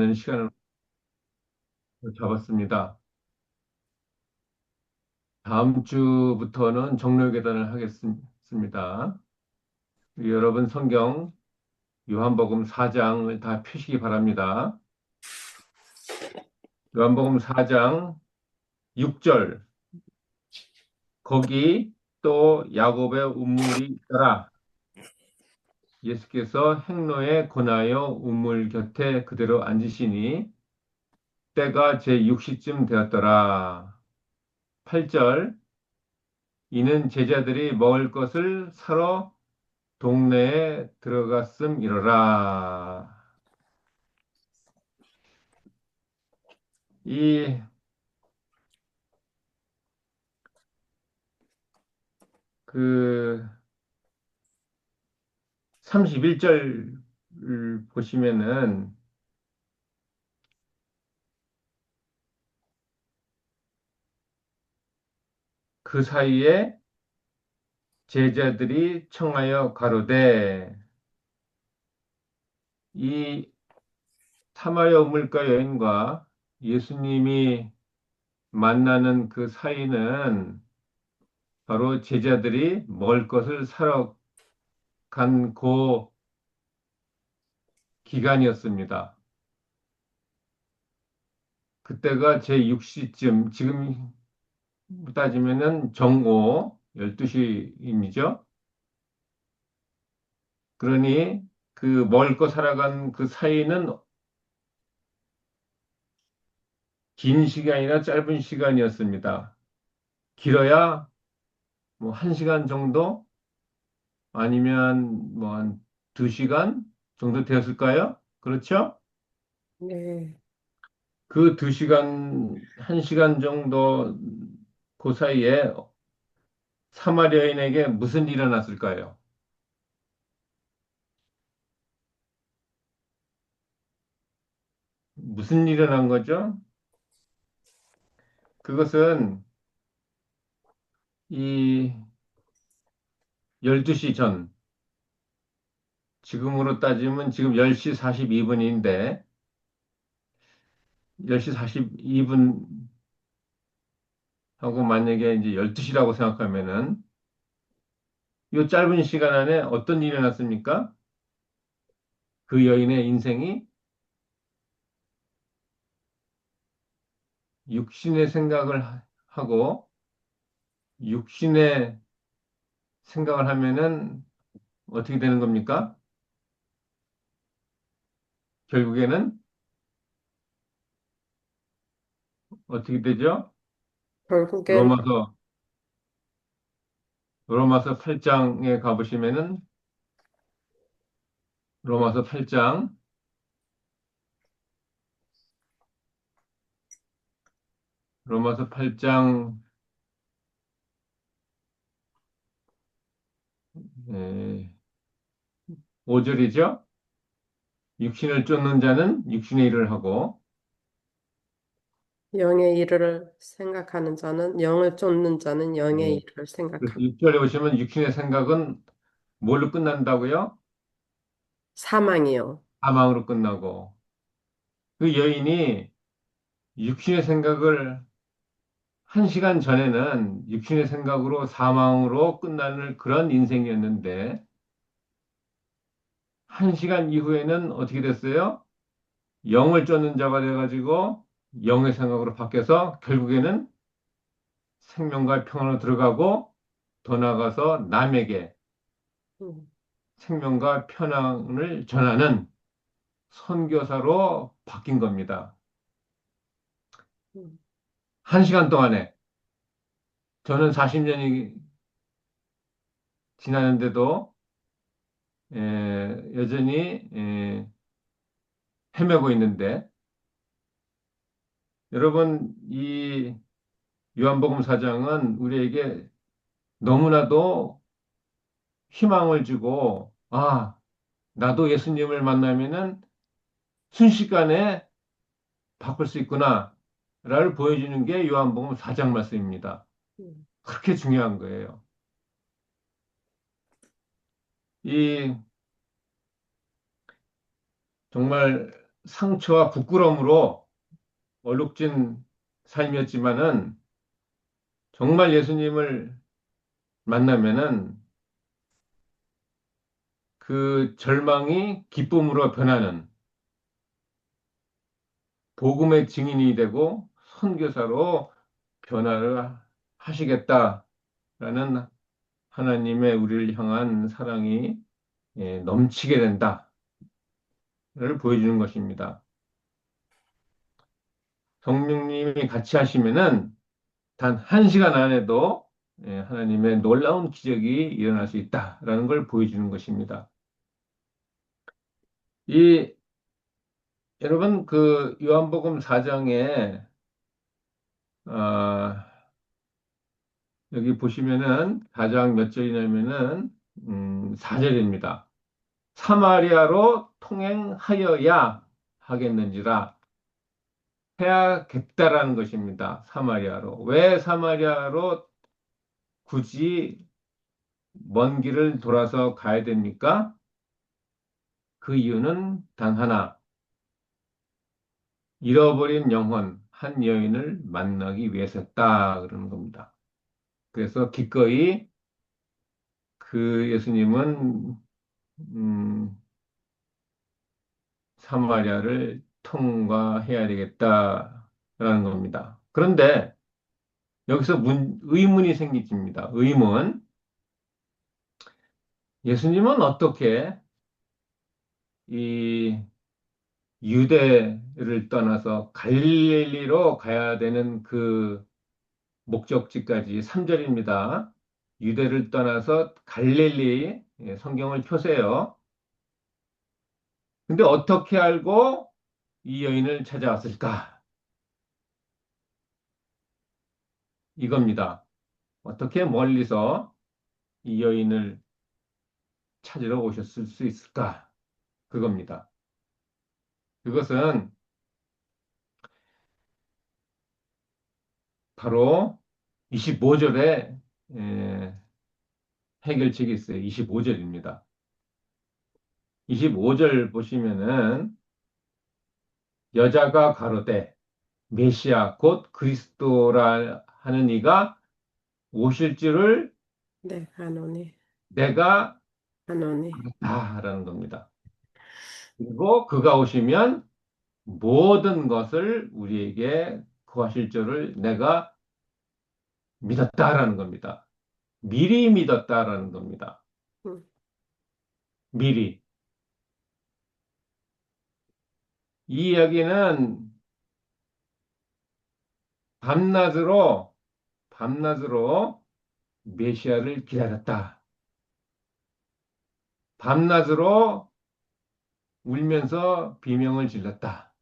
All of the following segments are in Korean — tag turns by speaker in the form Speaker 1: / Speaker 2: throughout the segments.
Speaker 1: 대하는 시간을 잡았습니다. 다음 주부터는 정로계단을 하겠습니다. 여러분 성경 요한복음 4장을 다 펴시기 바랍니다. 요한복음 4장 6절 거기 또 야곱의 우물이 있더라. 예수께서 행로에 권하여 우물 곁에 그대로 앉으시니 때가 제6시쯤 되었더라. 8절 이는 제자들이 먹을 것을 사러 동네에 들어갔음이러라. 이, 그, 31절 보시면은 그 사이에 제자들이 청하여 가로되 이 사마리아 우물가 여인과 예수님이 만나는 그 사이는 바로 제자들이 먹을 것을 사러 간 그 기간이었습니다. 그때가 제6시쯤, 지금 따지면은 정오 12시임이죠. 그러니 그 먹을 거 사러 간 그 사이는 긴 시간이나 짧은 시간이었습니다. 길어야 뭐 1시간 정도 아니면 뭐 한 2시간 정도 되었을까요? 그렇죠?
Speaker 2: 네,
Speaker 1: 그 2시간, 1시간 정도 그 사이에 사마리아인에게 무슨 일이 일어났을까요? 무슨 일이 일어난 거죠? 그것은 이 12시 전, 지금으로 따지면 지금 10시 42분인데, 10시 42분하고 만약에 이제 12시라고 생각하면은, 이 짧은 시간 안에 어떤 일이 일어났습니까? 그 여인의 인생이 육신의 생각을 하고, 육신의 생각을 하면은 어떻게 되는 겁니까? 결국에는 어떻게 되죠?
Speaker 2: 결국엔
Speaker 1: 로마서, 로마서 8장에 가보시면은, 로마서 8장, 로마서 8장 5절이죠. 육신을 쫓는 자는 육신의 일을 하고
Speaker 2: 영의 일을 생각하는 자는 영을 쫓는 자는 영의
Speaker 1: 예,
Speaker 2: 일을
Speaker 1: 그래서
Speaker 2: 생각하고
Speaker 1: 6절에 보시면 육신의 생각은 뭘로 끝난다고요?
Speaker 2: 사망이요.
Speaker 1: 사망으로 끝나고 그 여인이 육신의 생각을 1시간 전에는 육신의 생각으로 사망으로 끝나는 그런 인생이었는데 1시간 이후에는 어떻게 됐어요? 영을 쫓는 자가 돼가지고 영의 생각으로 바뀌어서 결국에는 생명과 평안으로 들어가고 더 나아가서 남에게
Speaker 2: 음,
Speaker 1: 생명과 편안을 전하는 선교사로 바뀐 겁니다.
Speaker 2: 음,
Speaker 1: 1시간 동안에 저는 40년이 지났는데도 여전히 헤매고 있는데 여러분 이 요한복음 4장은 우리에게 너무나도 희망을 주고 나도 예수님을 만나면은 순식간에 바꿀 수 있구나 라를 보여주는 게 요한복음 4장 말씀입니다.
Speaker 2: 음,
Speaker 1: 그렇게 중요한 거예요. 이 정말 상처와 부끄러움으로 얼룩진 삶이었지만은 정말 예수님을 만나면은 그 절망이 기쁨으로 변하는 복음의 증인이 되고 선교사로 변화를 하시겠다라는 하나님의 우리를 향한 사랑이 넘치게 된다를 보여주는 것입니다. 성령님이 같이 하시면은 단 한 시간 안에도 하나님의 놀라운 기적이 일어날 수 있다라는 걸 보여주는 것입니다. 이 여러분 그 요한복음 4장에 여기 보시면은 4장 몇 절이냐면은 4절입니다. 사마리아로 통행하여야 하겠는지라 해야겠다라는 것입니다. 사마리아로. 왜 사마리아로 굳이 먼 길을 돌아서 가야 됩니까? 그 이유는 단 하나. 잃어버린 영혼 한 여인을 만나기 위해서였다. 그러는 겁니다. 그래서 기꺼이 그 예수님은 음, 사마리아를 통과해야 되겠다라는 겁니다. 그런데 여기서 의문이 생깁니다. 의문. 예수님은 어떻게 이 유대를 떠나서 갈릴리로 가야 되는 그 목적지까지 3절입니다. 유대를 떠나서 갈릴리 성경을 펴세요. 근데 어떻게 알고 이 여인을 찾아왔을까? 이겁니다. 어떻게 멀리서 이 여인을 찾으러 오셨을 수 있을까? 그겁니다. 그것은 바로 25절에 해결책이 있어요. 25절입니다. 25절 보시면은 여자가 가로되 메시아 곧 그리스도라 하는 이가 오실 줄을
Speaker 2: 네, 하노니,
Speaker 1: 내가
Speaker 2: 하노니.
Speaker 1: 알았다라는 겁니다. 그리고 그가 오시면 모든 것을 우리에게 구하실 줄을 내가 믿었다라는 겁니다. 미리 믿었다라는 겁니다.
Speaker 2: 음,
Speaker 1: 미리. 이 이야기는 밤낮으로, 밤낮으로 메시아를 기다렸다. 밤낮으로 울면서 비명을 질렀다.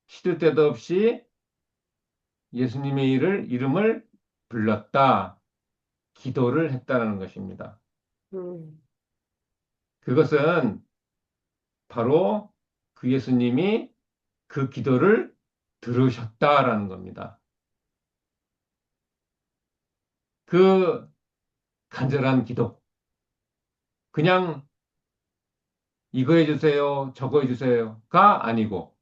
Speaker 1: 시도 때도 없이 예수님의 이름을 불렀다. 기도를 했다는 것입니다.
Speaker 2: 음,
Speaker 1: 그것은 바로 그 예수님이 그 기도를 들으셨다라는 겁니다. 그 간절한 기도. 그냥 이거 해주세요, 저거 해주세요가 아니고.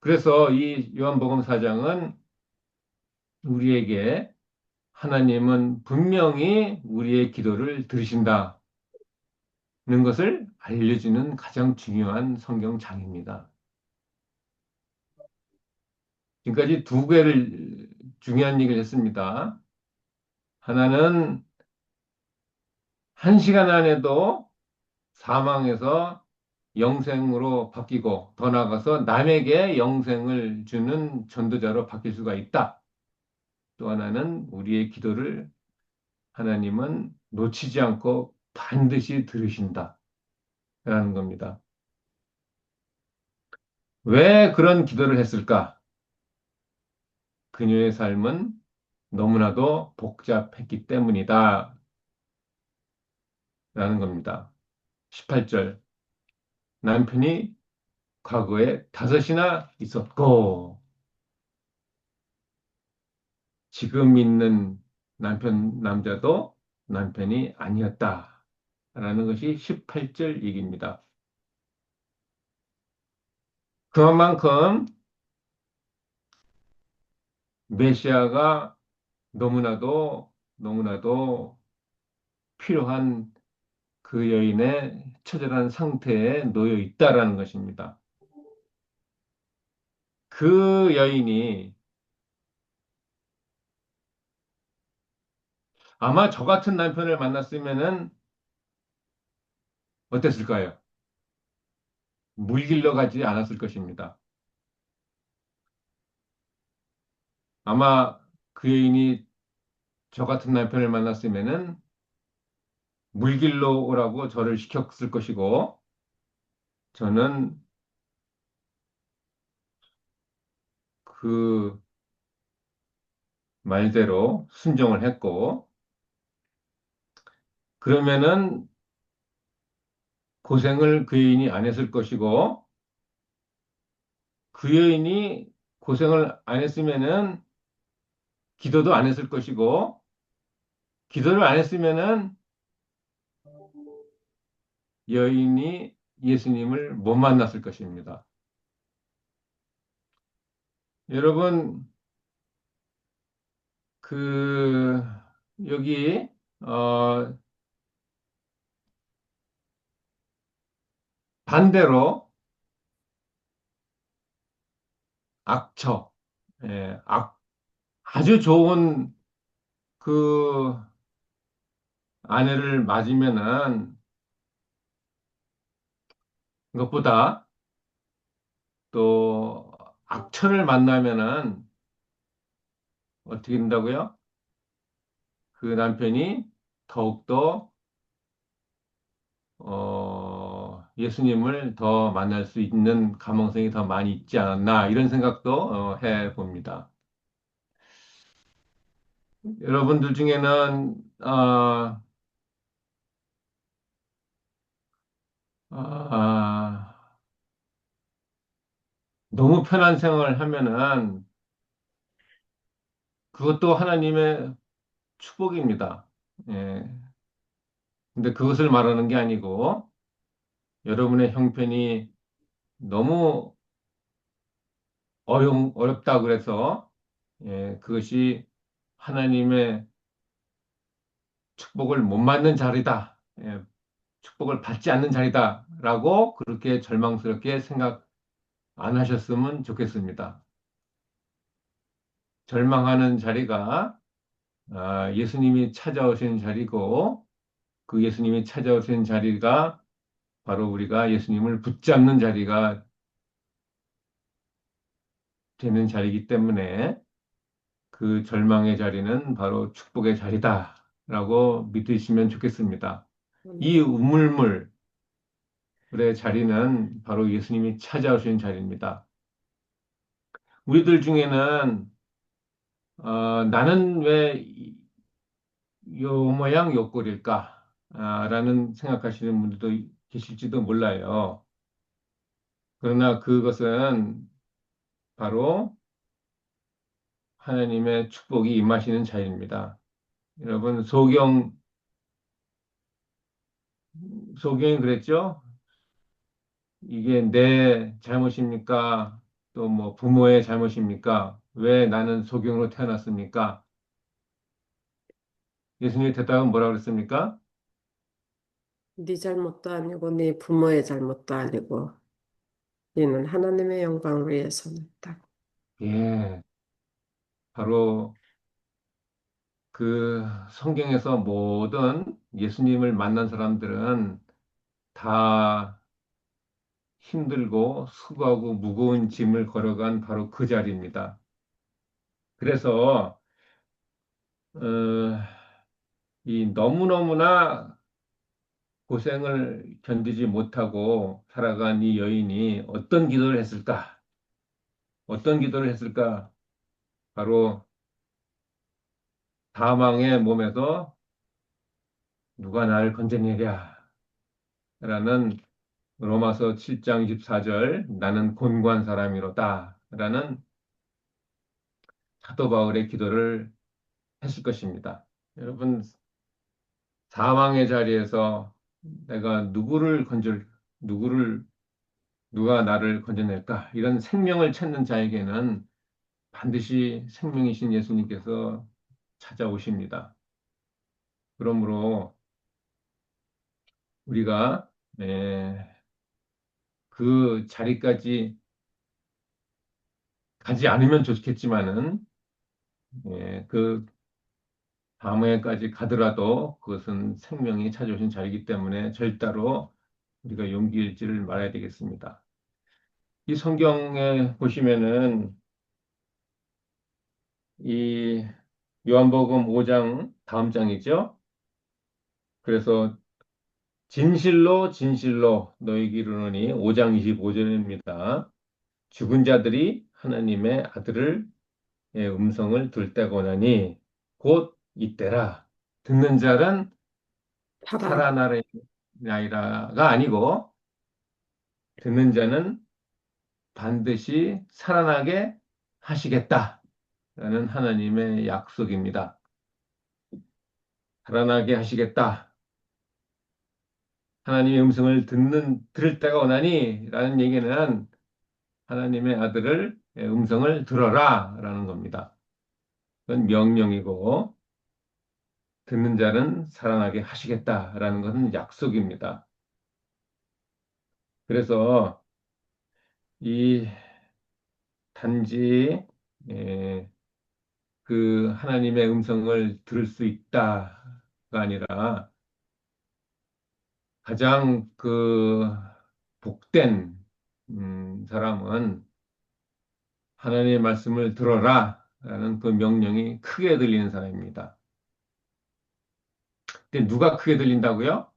Speaker 1: 그래서 이 요한복음 4장은 우리에게 하나님은 분명히 우리의 기도를 들으신다는 것을 알려주는 가장 중요한 성경장입니다. 지금까지 두 개를 중요한 얘기를 했습니다. 하나는 한 시간 안에도 사망에서 영생으로 바뀌고 더 나아가서 남에게 영생을 주는 전도자로 바뀔 수가 있다. 또 하나는 우리의 기도를 하나님은 놓치지 않고 반드시 들으신다. 라는 겁니다. 왜 그런 기도를 했을까? 그녀의 삶은 너무나도 복잡했기 때문이다. 라는 겁니다. 18절. 남편이 과거에 다섯이나 있었고, 지금 있는 남자도 남편이 아니었다. 라는 것이 18절 얘기입니다. 그만큼 메시아가 너무나도 필요한 그 여인의 처절한 상태에 놓여 있다라는 것입니다. 그 여인이 아마 저 같은 남편을 만났으면은 어땠을까요? 물길러 가지 않았을 것입니다. 아마 그 여인이 저 같은 남편을 만났으면은 물길로 오라고 저를 시켰을 것이고, 저는 그 말대로 순종을 했고, 그러면은 고생을 그 여인이 안 했을 것이고, 그 여인이 고생을 안 했으면은 기도도 안 했을 것이고, 기도를 안 했으면은 여인이 예수님을 못 만났을 것입니다. 여러분, 그, 여기, 어, 반대로 악처, 아주 좋은 그 아내를 맞으면은 그것보다 또 악처를 만나면은 어떻게 된다고요? 그 남편이 더욱더 예수님을 더 만날 수 있는 가능성이 더 많이 있지 않았나 이런 생각도 해 봅니다. 여러분들 중에는 아, 너무 편한 생활을 하면은 그것도 하나님의 축복입니다. 예. 근데 그것을 말하는 게 아니고 여러분의 형편이 너무 어렵다 그래서 그것이 하나님의 축복을 못 받는 자리다. 축복을 받지 않는 자리다라고 그렇게 절망스럽게 생각 안 하셨으면 좋겠습니다. 절망하는 자리가 예수님이 찾아오신 자리고 그 예수님이 찾아오신 자리가 바로 우리가 예수님을 붙잡는 자리가 되는 자리이기 때문에 그 절망의 자리는 바로 축복의 자리다라고 믿으시면 좋겠습니다. 이
Speaker 2: 아멘.
Speaker 1: 우물물의 자리는 바로 예수님이 찾아오신 자리입니다. 우리들 중에는 나는 왜 요 모양 요 꼴일까? 라는 생각하시는 분들도 계실지도 몰라요. 그러나 그것은 바로 하나님의 축복이 임하시는 자리입니다. 여러분, 소경이 그랬죠? 이게 내 잘못입니까? 또 뭐 부모의 잘못입니까? 왜 나는 소경으로 태어났습니까? 예수님의 대답은 뭐라고 그랬습니까?
Speaker 2: 네 잘못도 아니고 네 부모의 잘못도 아니고 이는 하나님의 영광을 위해서였다.
Speaker 1: 예, 바로 그 성경에서 모든 예수님을 만난 사람들은 다 힘들고 수고하고 무거운 짐을 걸어간 바로 그 자리입니다. 그래서 어, 이 너무너무나 고생을 견디지 못하고 살아간 이 여인이 어떤 기도를 했을까? 어떤 기도를 했을까? 바로 사망의 몸에서 누가 나를 건져내랴? 라는 로마서 7장 24절 나는 곤고한 사람이로다. 라는 사도 바울의 기도를 했을 것입니다. 여러분, 사망의 자리에서 내가 누구를, 누가 나를 건져낼까? 이런 생명을 찾는 자에게는 반드시 생명이신 예수님께서 찾아오십니다. 그러므로 우리가 그 자리까지 가지 않으면 좋겠지만은 그 밤에까지 가더라도 그것은 생명이 찾아오신 자리이기 때문에 절대로 우리가 용기 잃지를 말아야 되겠습니다. 이 성경에 보시면은 이 요한복음 5장 다음 장이죠. 그래서 진실로 진실로 너희에게 이르노니 5장 25절입니다. 죽은 자들이 하나님의 아들을 음성을 들을 때가 오나니 곧 이때라. 듣는 자는
Speaker 2: 살아.
Speaker 1: 살아나리라가 아니고 듣는 자는 반드시 살아나게 하시겠다라는 하나님의 약속입니다. 살아나게 하시겠다. 하나님의 음성을 들을 때가 오나니 라는 얘기는 하나님의 아들을 음성을 들어라 라는 겁니다. 그건 명령이고 듣는 자는 살아나게 하시겠다라는 것은 약속입니다. 그래서 이 단지 에, 그 하나님의 음성을 들을 수 있다가 아니라 가장 그 복된 사람은 하나님의 말씀을 들어라 라는 그 명령이 크게 들리는 사람입니다. 근데 누가 크게 들린다고요?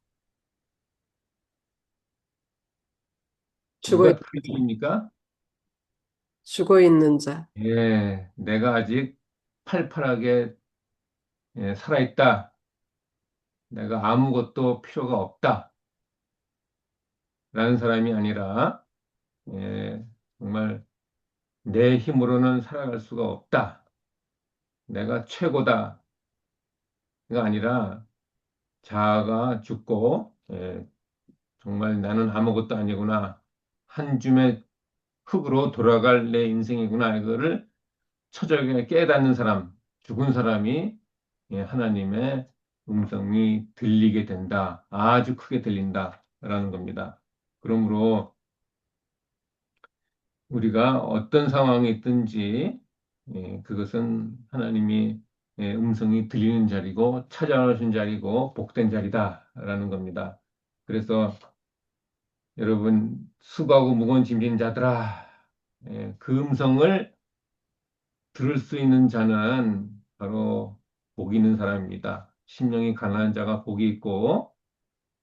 Speaker 2: 죽어,
Speaker 1: 누가 크게 들립니까?
Speaker 2: 죽어 있는 자.
Speaker 1: 내가 아직 팔팔하게 살아있다. 내가 아무것도 필요가 없다. 라는 사람이 아니라 예, 정말 내 힘으로는 살아갈 수가 없다. 내가 최고다. 가 아니라 자아가 죽고 정말 나는 아무것도 아니구나. 한 줌의 흙으로 돌아갈 내 인생이구나. 이거를 처절하게 깨닫는 사람, 죽은 사람이 하나님의 음성이 들리게 된다. 아주 크게 들린다라는 겁니다. 그러므로 우리가 어떤 상황이 있든지 그것은 하나님이 음성이 들리는 자리고 찾아오신 자리고 복된 자리다라는 겁니다. 그래서 여러분 수고하고 무거운 짐진 자들아 그 음성을 들을 수 있는 자는 바로 복 있는 사람입니다. 심령이 가난한 자가 복이 있고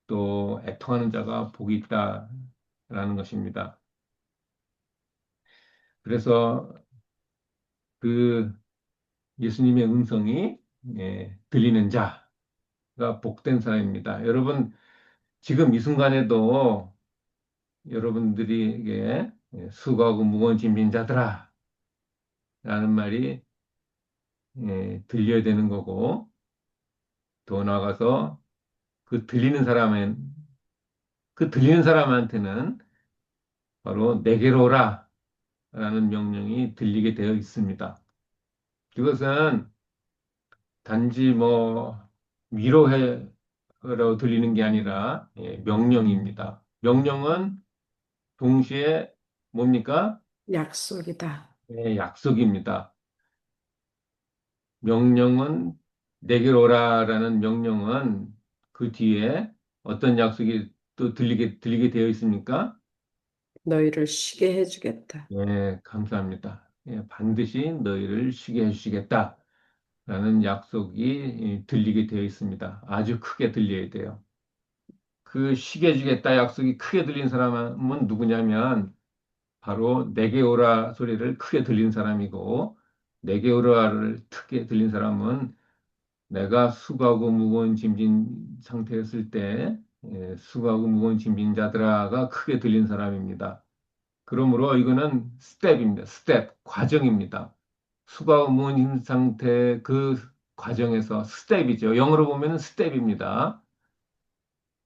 Speaker 1: 또 애통하는 자가 복이 있다라는 것입니다. 그래서 그 예수님의 음성이 들리는 자가 복된 사람입니다. 여러분 지금 이 순간에도 여러분들에게 수고하고 무거운 짐진 자들아 라는 말이 들려야 되는 거고 더 나아가서 그 들리는 사람한테는 바로 내게로 오라 라는 명령이 들리게 되어 있습니다. 그것은 단지 뭐 위로해로 들리는 게 아니라 명령입니다. 명령은 동시에 뭡니까?
Speaker 2: 약속이다.
Speaker 1: 약속입니다. 명령은 내게로 오라라는 명령은 그 뒤에 어떤 약속이 또 들리게 되어 있습니까?
Speaker 2: 너희를 쉬게 해주겠다.
Speaker 1: 감사합니다. 반드시 너희를 쉬게 해주시겠다. 라는 약속이 들리게 되어 있습니다. 아주 크게 들려야 돼요. 그 쉬게 해주겠다 약속이 크게 들린 사람은 누구냐면 바로 내게 오라 소리를 크게 들린 사람이고 내게 오라를 크게 들린 사람은 내가 수고하고 무거운 짐진 상태였을 때 수고하고 무거운 짐진 자들아가 크게 들린 사람입니다. 그러므로 이거는 스텝입니다. 스텝, 과정입니다. 수고하고 무거운 짐 상태 그 과정에서 스텝이죠. 영어로 보면 스텝입니다.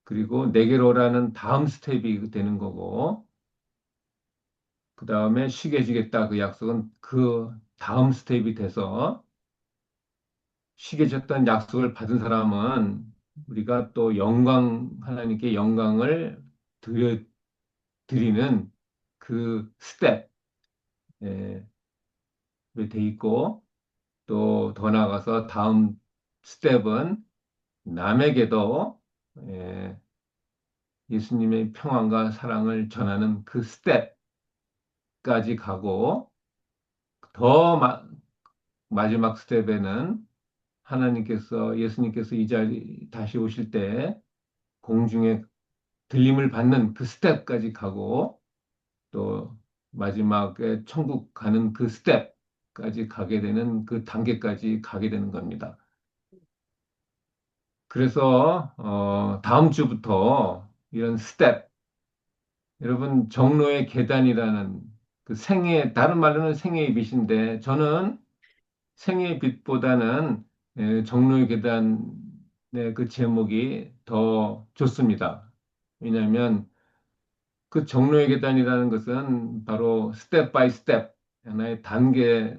Speaker 1: 그리고 내게로 오라는 다음 스텝이 되는 거고, 그 다음에 쉬게 해주겠다. 그 약속은 그 다음 스텝이 돼서 쉬게 해줬던 약속을 받은 사람은 우리가 또 하나님께 영광을 드려, 드리는 그 스텝에 돼 있고, 또 더 나아가서 다음 스텝은 남에게도 예, 예수님의 평안과 사랑을 전하는 그 스텝까지 가고, 더 마지막 스텝에는 예수님께서 이 자리 다시 오실 때 공중에 들림을 받는 그 스텝까지 가고, 또 마지막에 천국 가는 그 스텝까지 가게 되는 그 단계까지 가게 되는 겁니다. 그래서 다음 주부터 이런 스텝, 여러분 정로의 계단이라는 그 다른 말로는 생애의 빛인데, 저는 생애의 빛보다는 정로의 계단의 그 제목이 더 좋습니다. 왜냐하면 그 정로의 계단이라는 것은 바로 스텝 바이 스텝, 하나의 단계,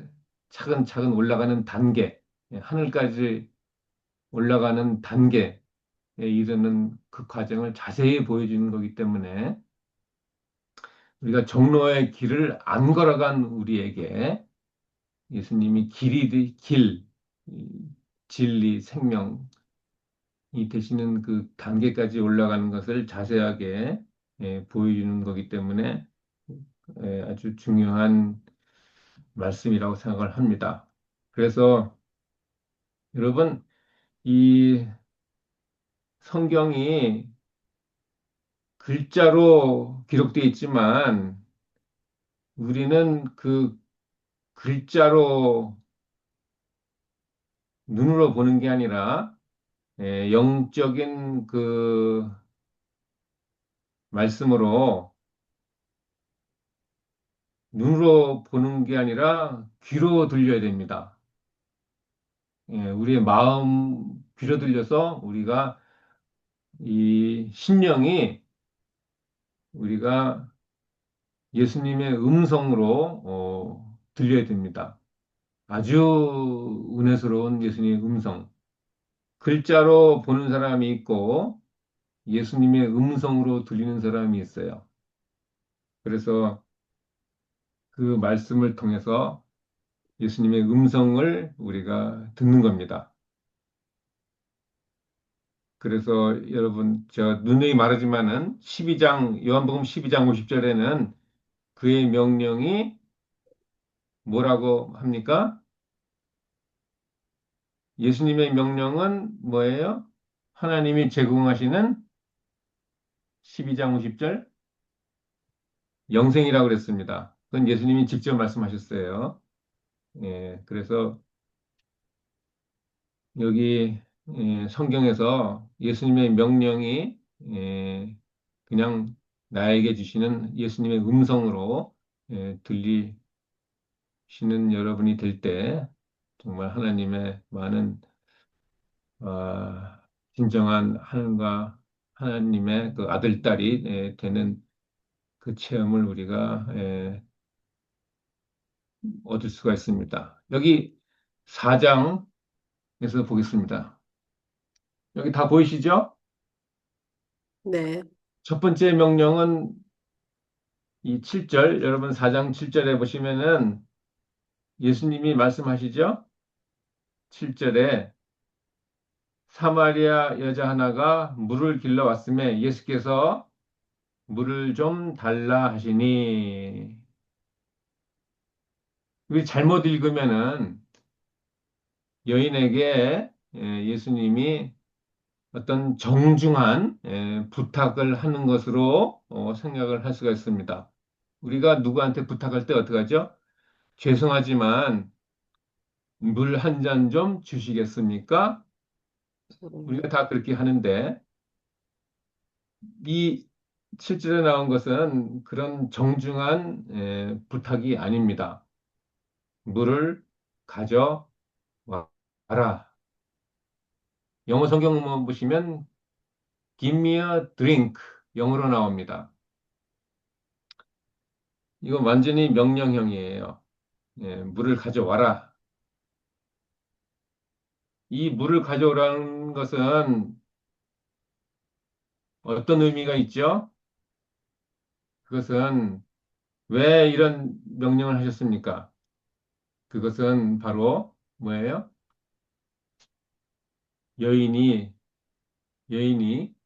Speaker 1: 차근차근 올라가는 단계, 하늘까지 올라가는 단계에 이르는 그 과정을 자세히 보여주는 거기 때문에, 우리가 정로의 길을 안 걸어간 우리에게 예수님이 이 진리, 생명이 되시는 그 단계까지 올라가는 것을 자세하게 보여주는 거기 때문에 아주 중요한 말씀이라고 생각을 합니다. 그래서 여러분, 이 성경이 글자로 기록되어 있지만 우리는 그 글자로 눈으로 보는 게 아니라 영적인 그 말씀으로 눈으로 보는 게 아니라 귀로 들려야 됩니다. 우리의 마음 귀로 들려서 우리가 이 심령이 우리가 예수님의 음성으로 들려야 됩니다. 아주 은혜스러운 예수님의 음성. 글자로 보는 사람이 있고 예수님의 음성으로 들리는 사람이 있어요. 그래서 그 말씀을 통해서 예수님의 음성을 우리가 듣는 겁니다. 그래서 여러분, 저 누누이 말하지만은 요한복음 12장 50절에는 그의 명령이 뭐라고 합니까? 예수님의 명령은 뭐예요? 하나님이 제공하시는 12장 50절 영생이라고 그랬습니다. 그건 예수님이 직접 말씀하셨어요. 그래서 여기 성경에서 예수님의 명령이 그냥 나에게 주시는 예수님의 음성으로 들리시는 여러분이 될 때 정말 하나님의 많은 진정한 하나님의 그 아들, 딸이 되는 그 체험을 우리가 얻을 수가 있습니다. 여기 4장에서 보겠습니다. 여기 다 보이시죠?
Speaker 2: 네,
Speaker 1: 첫 번째 명령은 이 7절, 여러분 4장 7절에 보시면은 예수님이 말씀하시죠? 7절에 사마리아 여자 하나가 물을 길러 왔음에 예수께서 물을 좀 달라 하시니, 우리 잘못 읽으면은 여인에게 예수님이 어떤 정중한 부탁을 하는 것으로 생각을 할 수가 있습니다. 우리가 누구한테 부탁할 때 어떻게 하죠? 죄송하지만 물 한 잔 좀 주시겠습니까?
Speaker 2: 음,
Speaker 1: 우리가 다 그렇게 하는데, 이 실제로 나온 것은 그런 정중한 부탁이 아닙니다. 물을 가져와라. 영어 성경만 보시면 Give me a drink. 영어로 나옵니다. 이거 완전히 명령형이에요. 예, 물을 가져와라. 이 물을 가져오라는 것은 어떤 의미가 있죠? 그것은 왜 이런 명령을 하셨습니까? 그것은 바로 뭐예요? 여인이, 여인이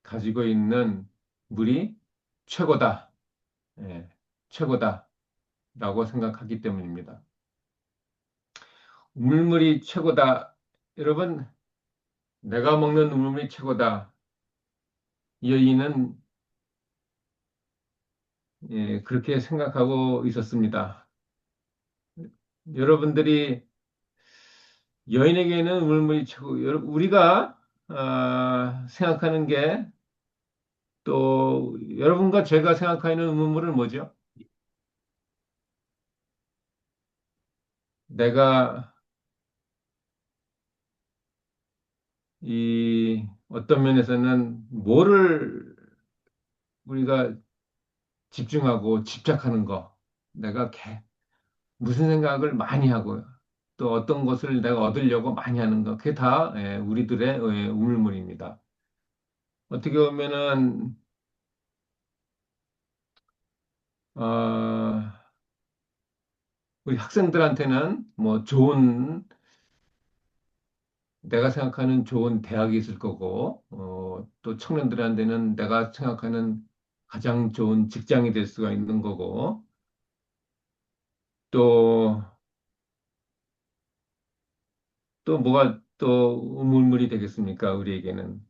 Speaker 1: 가지고 있는 물이 최고다. 예, 최고다. 라고 생각하기 때문입니다. 우물물이 최고다. 여러분, 내가 먹는 우물물이 최고다. 이 여인은 예, 그렇게 생각하고 있었습니다. 여러분들이 여인에게는 우물물이 최고, 우리가 생각하는 게 또 여러분과 제가 생각하는 우물물은 뭐죠? 내가 이 어떤 면에서는 뭐를 우리가 집중하고 집착하는 거, 내가 무슨 생각을 많이 하고 또 어떤 것을 내가 얻으려고 많이 하는 거, 그게 다 우리들의 우물물입니다. 어떻게 보면은 어, 우리 학생들한테는 뭐 좋은 내가 생각하는 좋은 대학이 있을 거고 또 청년들한테는 내가 생각하는 가장 좋은 직장이 될 수가 있는 거고 또 또 뭐가 또 우물물이 되겠습니까? 우리에게는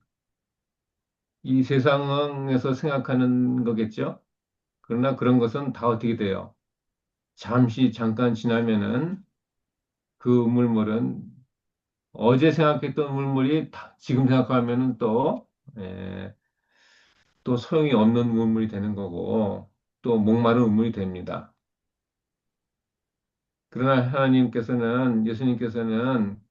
Speaker 1: 이 세상에서 생각하는 거겠죠? 그러나 그런 것은 다 어떻게 돼요? 잠시 잠깐 지나면은 그 우물물은 어제 생각했던 우물물이 지금 생각하면은 또 소용이 없는 우물물이 되는 거고 또 목마른 우물이 됩니다. 그러나 예수님께서는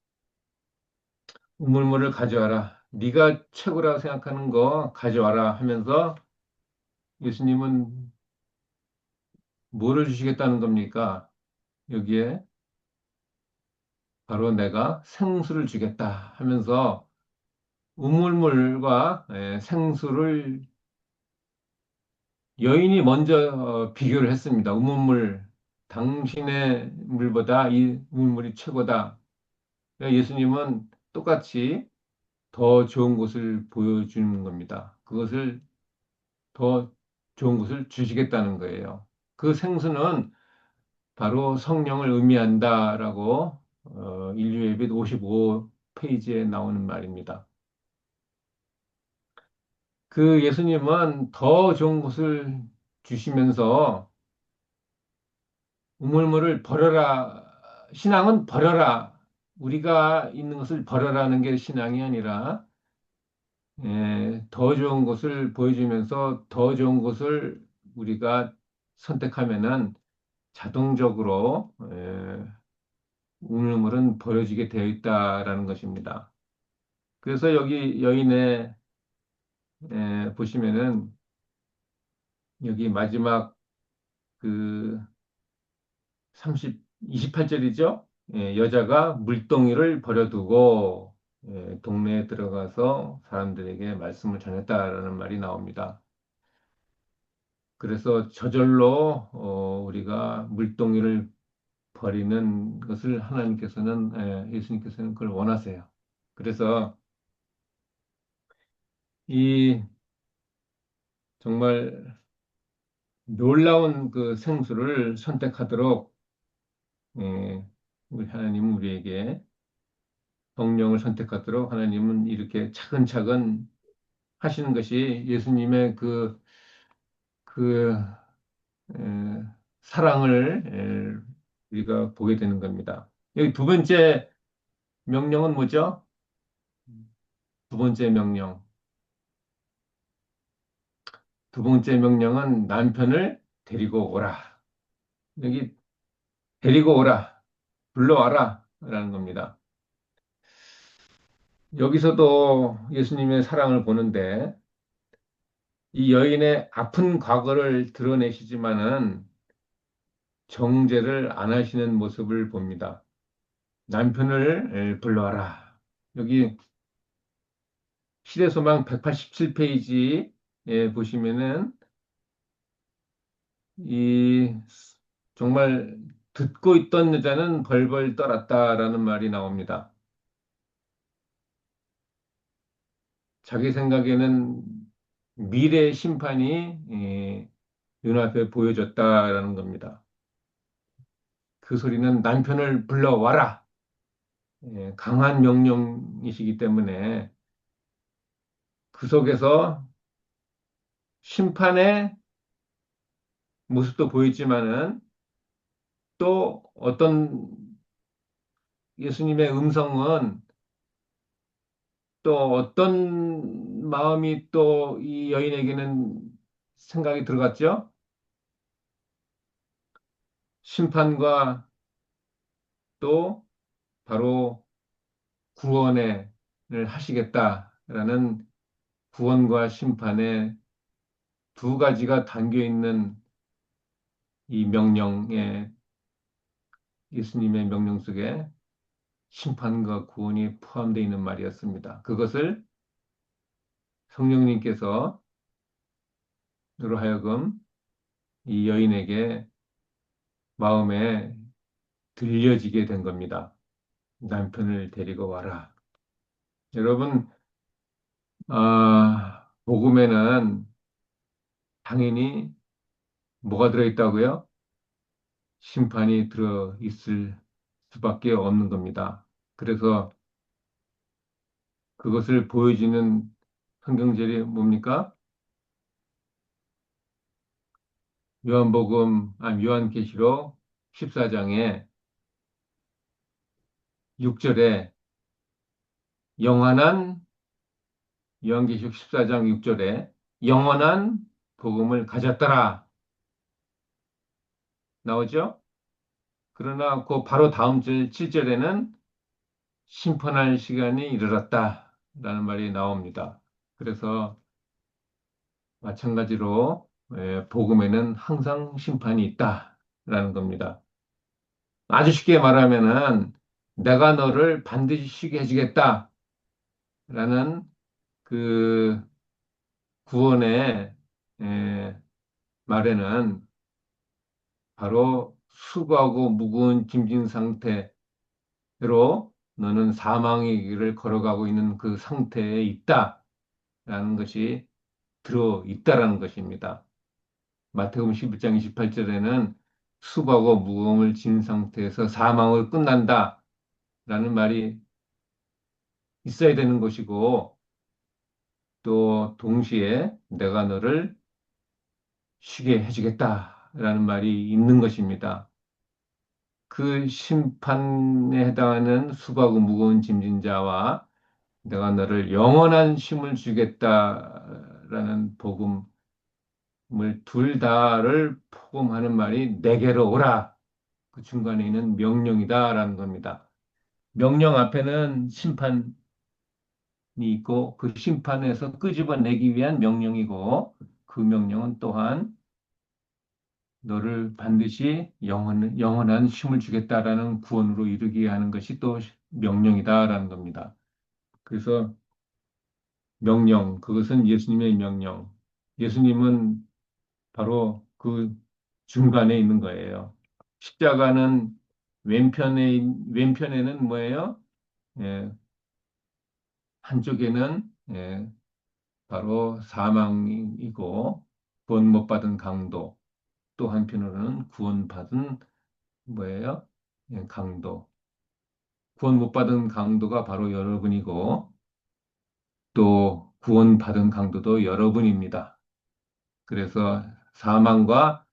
Speaker 1: 우물물을 가져와라. 네가 최고라고 생각하는 거 가져와라 하면서 예수님은 뭐를 주시겠다는 겁니까? 여기에 바로 내가 생수를 주겠다 하면서 우물물과 생수를 여인이 먼저 비교를 했습니다. 우물물, 당신의 물보다 이 우물물이 최고다. 그러니까 예수님은 똑같이 더 좋은 곳을 보여주는 겁니다. 그것을 더 좋은 곳을 주시겠다는 거예요. 그 생수는 바로 성령을 의미한다라고 인류의 빛 55페이지에 나오는 말입니다. 그 예수님은 더 좋은 곳을 주시면서 우물물을 버려라. 신앙은 버려라. 우리가 있는 것을 버려라는 게 신앙이 아니라 더 좋은 곳을 보여주면서 더 좋은 곳을 우리가 선택하면은 자동적으로 우물물은 버려지게 되어 있다라는 것입니다. 그래서 여기 여인의 보시면은 여기 마지막 그 28절이죠. 여자가 물동이를 버려두고 동네에 들어가서 사람들에게 말씀을 전했다라는 말이 나옵니다. 그래서 저절로 우리가 물동이를 버리는 것을 예수님께서는 그걸 원하세요. 그래서 이 정말 놀라운 그 생수를 선택하도록 우리 하나님은 우리에게 성령을 선택하도록 하나님은 이렇게 차근차근 하시는 것이 예수님의 그 에, 사랑을 우리가 보게 되는 겁니다. 여기 두 번째 명령은 뭐죠? 두 번째 명령. 두 번째 명령은 남편을 데리고 오라. 여기 데리고 오라. 불러와라. 라는 겁니다. 여기서도 예수님의 사랑을 보는데 이 여인의 아픈 과거를 드러내시지만은 정죄를 안 하시는 모습을 봅니다. 남편을 불러와라. 여기 시대소망 187페이지에 보시면은 이 정말 듣고 있던 여자는 벌벌 떨었다라는 말이 나옵니다. 자기 생각에는 미래의 심판이 눈앞에 보여졌다라는 겁니다. 그 소리는 남편을 불러와라. 강한 명령이시기 때문에 그 속에서 심판의 모습도 보이지만은 또 어떤 예수님의 음성은 또 어떤 마음이 또 이 여인에게는 생각이 들어갔죠? 심판과 또 바로 구원을 하시겠다라는 구원과 심판의 두 가지가 담겨 있는 이 명령에 예수님의 명령 속에 심판과 구원이 포함되어 있는 말이었습니다. 그것을 성령님께서 로 하여금 이 여인에게 마음에 들려지게 된 겁니다. 남편을 데리고 와라. 여러분, 복음에는 당연히 뭐가 들어있다고요? 심판이 들어 있을 수밖에 없는 겁니다. 그래서 그것을 보여주는 성경절이 뭡니까? 요한계시록 14장에 6절에 영원한 요한계시록 14장 6절에 영원한 복음을 가졌더라 나오죠? 그러나 그 바로 다음 절 7절에는 심판할 시간이 이르렀다라는 말이 나옵니다. 그래서 마찬가지로 복음에는 항상 심판이 있다라는 겁니다. 아주 쉽게 말하면은 내가 너를 반드시 쉬게 해주겠다라는 그 구원의 에, 말에는 바로 수고하고 무거운 짐진 상태로 너는 사망의 길을 걸어가고 있는 그 상태에 있다라는 것이 들어 있다라는 것입니다. 마태복음 11장 28절에는 수고하고 무거움을 진 상태에서 사망을 끝난다라는 말이 있어야 되는 것이고 또 동시에 내가 너를 쉬게 해주겠다라는 말이 있는 것입니다. 그 심판에 해당하는 수고하고 무거운 짐진 자와 내가 너를 영원한 쉼을 주겠다라는 복음을 둘 다를 포함하는 말이 내게로 오라. 그 중간에 있는 명령이다라는 겁니다. 명령 앞에는 심판이 있고 그 심판에서 끄집어내기 위한 명령이고 그 명령은 또한 너를 반드시 영원한 쉼을 주겠다라는 구원으로 이르게 하는 것이 또 명령이다라는 겁니다. 그래서 명령, 그것은 예수님의 명령. 예수님은 바로 그 중간에 있는 거예요. 십자가는 왼편에는 뭐예요? 예, 한쪽에는 바로 사망이고 구원 못 받은 강도, 또 한편으로는 구원받은 뭐예요? 강도. 구원 못 받은 강도가 바로 여러분이고 또 구원받은 강도도 여러분입니다. 그래서 사망과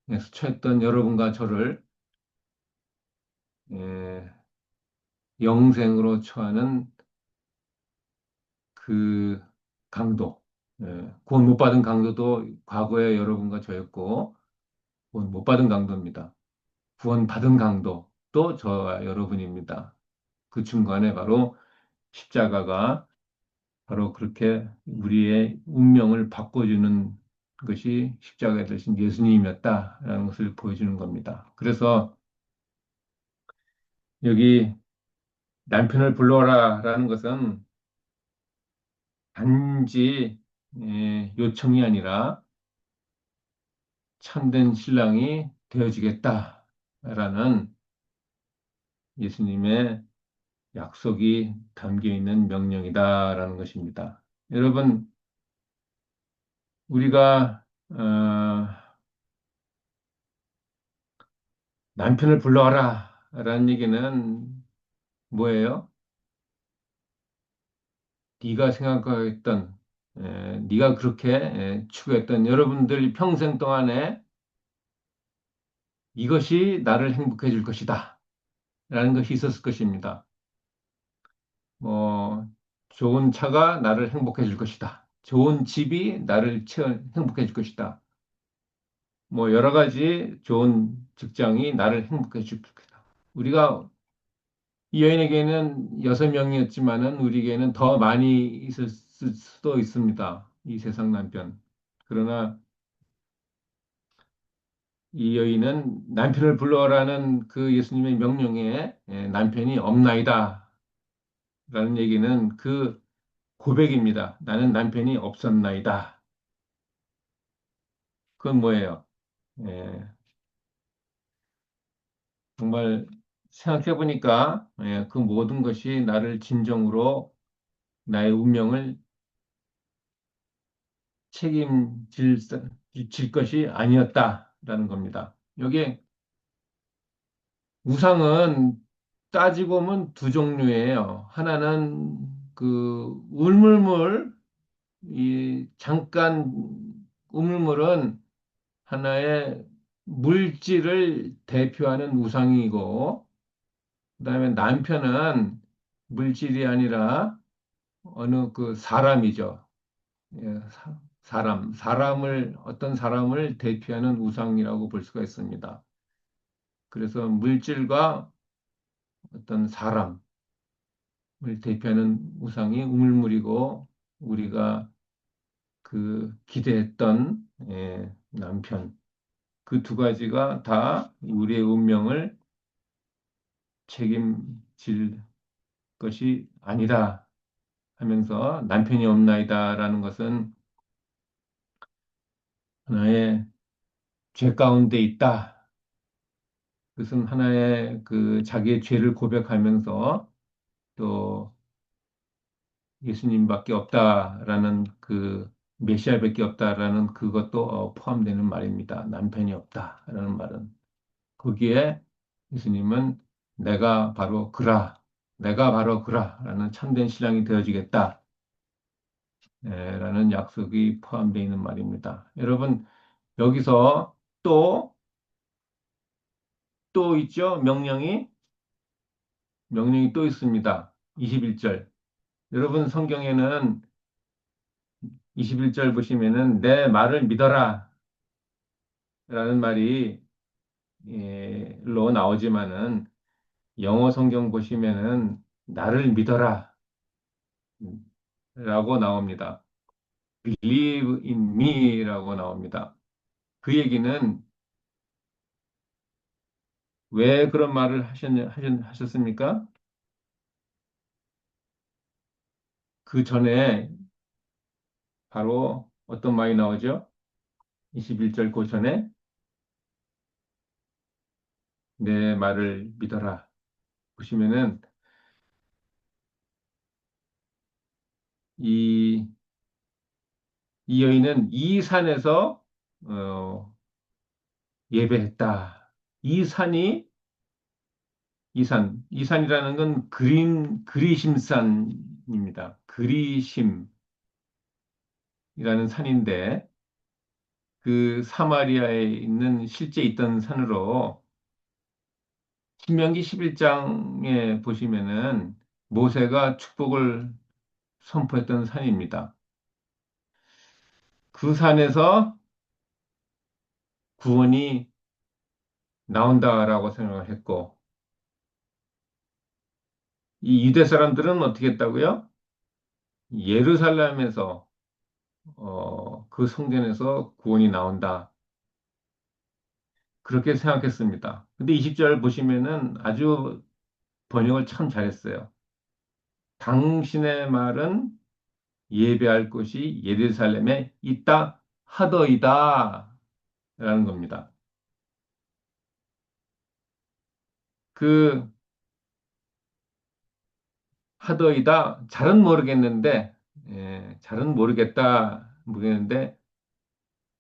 Speaker 1: 스쳐했던 여러분과 저를 예, 영생으로 처하는 그 강도, 구원 못 받은 강도도 과거에 여러분과 저였고 구원 못 받은 강도입니다. 구원 받은 강도도 저와 여러분입니다. 그 중간에 바로 십자가가 바로 그렇게 우리의 운명을 바꿔주는 것이 십자가에 대신 예수님이었다라는 것을 보여주는 겁니다. 그래서 여기 남편을 불러라라는 것은 단지 요청이 아니라 참된 신랑이 되어주겠다라는 예수님의 약속이 담겨 있는 명령이다라는 것입니다. 여러분, 우리가 남편을 불러와라라는 얘기는 뭐예요? 네가 생각했던, 네가 그렇게 추구했던 여러분들 평생 동안에 이것이 나를 행복해 줄 것이다. 라는 것이 있었을 것입니다. 뭐, 좋은 차가 나를 행복해 줄 것이다. 좋은 집이 나를 행복해 줄 것이다. 뭐, 여러 가지 좋은 직장이 나를 행복해 줄 것이다. 우리가 이 여인에게는 6명이었지만은 우리에게는 더 많이 있을 수도 있습니다. 이 세상 남편. 그러나 이 여인은 남편을 불러라는 그 예수님의 명령에 남편이 없나이다. 라는 얘기는 그 고백입니다. 나는 남편이 없었나이다. 그건 뭐예요? 예, 정말 생각해 보니까 그 모든 것이 나를 진정으로 나의 운명을 책임질 질 것이 아니었다라는 겁니다. 여기에 우상은 따지고 보면 두 종류예요. 하나는 그 우물물, 이 잠깐 우물물은 하나의 물질을 대표하는 우상이고, 그다음에 남편은 물질이 아니라 어느 그 사람이죠. 예, 사람을, 어떤 사람을 대표하는 우상이라고 볼 수가 있습니다. 그래서 물질과 어떤 사람을 대표하는 우상이 우물물이고, 우리가 그 기대했던 남편, 그 두 가지가 다 우리의 운명을 책임질 것이 아니다 하면서 남편이 없나이다라는 것은 하나의 죄 가운데 있다. 그것은 하나의 그 자기의 죄를 고백하면서 또 예수님밖에 없다라는 그 메시아밖에 없다라는 그것도 포함되는 말입니다. 남편이 없다라는 말은 거기에 예수님은 내가 바로 그라, 내가 바로 그라라는 참된 신랑이 되어주겠다. 라는 약속이 포함되어 있는 말입니다. 여러분, 여기서 또, 또 있죠? 명령이 또 있습니다. 21절. 여러분 성경에는 21절 보시면은 내 말을 믿어라 라는 말이 로 나오지만은 영어 성경 보시면은 나를 믿어라 라고 나옵니다. Believe in me 라고 나옵니다. 그 얘기는 왜 그런 말을 하셨습니까? 그 전에 바로 어떤 말이 나오죠? 21절 그 전에 내 말을 믿어라. 보시면은 이, 이 여인은 이 산에서 어, 예배했다. 이 산이 이 산이라는 건 그리심산입니다. 그리심이라는 산인데 그 사마리아에 있는 실제 있던 산으로 신명기 11장에 보시면은 모세가 축복을 선포했던 산입니다. 그 산에서 구원이 나온다라고 생각을 했고 이 유대 사람들은 어떻게 했다고요? 예루살렘에서 그 성전에서 구원이 나온다. 그렇게 생각했습니다. 근데 20절 보시면은 아주 번역을 참 잘했어요. 당신의 말은 예배할 곳이 예루살렘에 있다 하더이다 라는 겁니다. 그 하더이다 잘은 모르겠는데 잘은 모르겠는데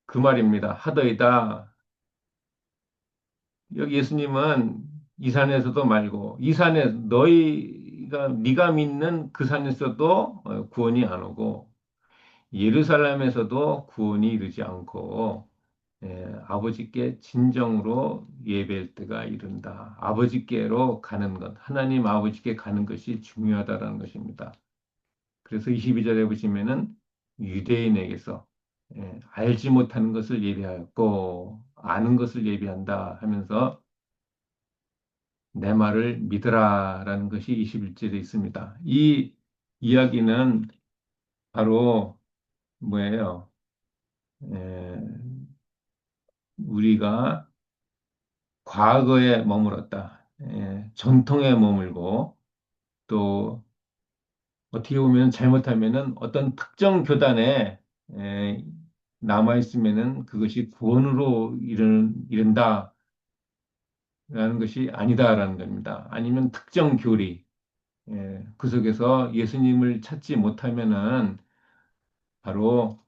Speaker 1: 그 말입니다. 하더이다. 여기 예수님은 이 산에서도 말고 이 산에 너희가 네가 믿는 그 산에서도 구원이 안 오고 예루살렘에서도 구원이 이르지 않고 아버지께 진정으로 예배할 때가 이른다. 아버지께로 가는 것, 하나님 아버지께 가는 것이 중요하다라는 것입니다. 그래서 22절에 보시면은 유대인에게서 알지 못하는 것을 예배하였고 아는 것을 예배한다 하면서 내 말을 믿으라라는 것이 21절에 있습니다. 이 이야기는 바로 뭐예요? 에, 우리가 과거에 머물렀다. 전통에 머물고 또 어떻게 보면 잘못하면은 어떤 특정 교단에 에, 남아 있으면은 그것이 구원으로 이른다라는 것이 아니다라는 겁니다. 아니면 특정 교리 그 속에서 예수님을 찾지 못하면은 바로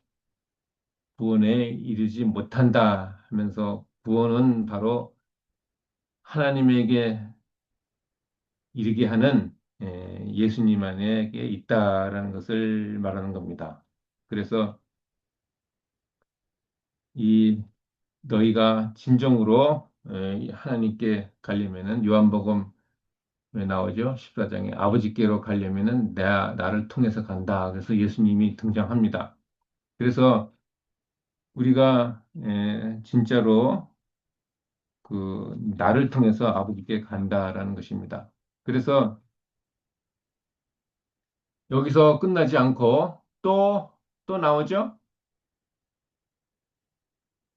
Speaker 1: 구원에 이르지 못한다 하면서 구원은 바로 하나님에게 이르게 하는 예수님 안에 있다라는 것을 말하는 겁니다. 그래서 이 너희가 진정으로 하나님께 가려면은 요한복음에 나오죠. 14장에 아버지께로 가려면은 나를 통해서 간다. 그래서 예수님이 등장합니다. 그래서 우리가 진짜로 그 나를 통해서 아버지께 간다라는 것입니다. 그래서 여기서 끝나지 않고 또 나오죠?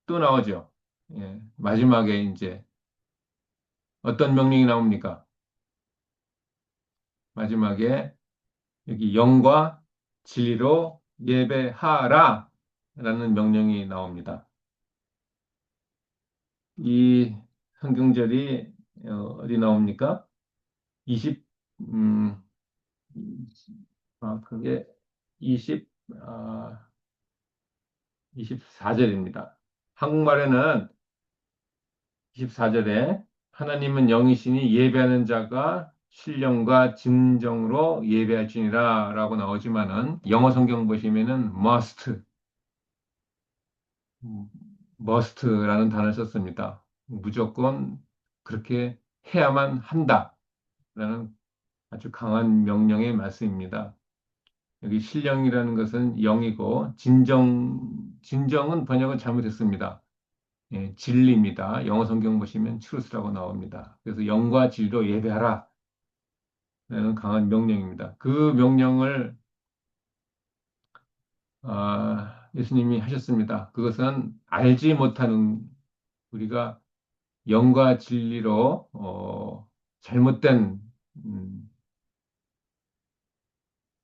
Speaker 1: 또 나오죠. 마지막에 이제 어떤 명령이 나옵니까? 마지막에 여기 영과 진리로 예배하라 라는 명령이 나옵니다. 이 성경절이 어디 나옵니까? 20, 음, 그게 20, 24절입니다. 한국말에는 24절에 하나님은 영이시니 예배하는 자가 신령과 진정으로 예배할지니라 라고 나오지만은 영어 성경 보시면은 음, must라는 단어를 썼습니다. 무조건 그렇게 해야만 한다라는 아주 강한 명령의 말씀입니다. 여기 신령이라는 것은 영이고 진정은 번역을 잘못했습니다. 진리입니다. 영어 성경 보시면 truth라고 나옵니다. 그래서 영과 진리로 예배하라. 라는 강한 명령입니다. 그 명령을 예수님이 하셨습니다. 그것은 알지 못하는 우리가 영과 진리로 잘못된 음,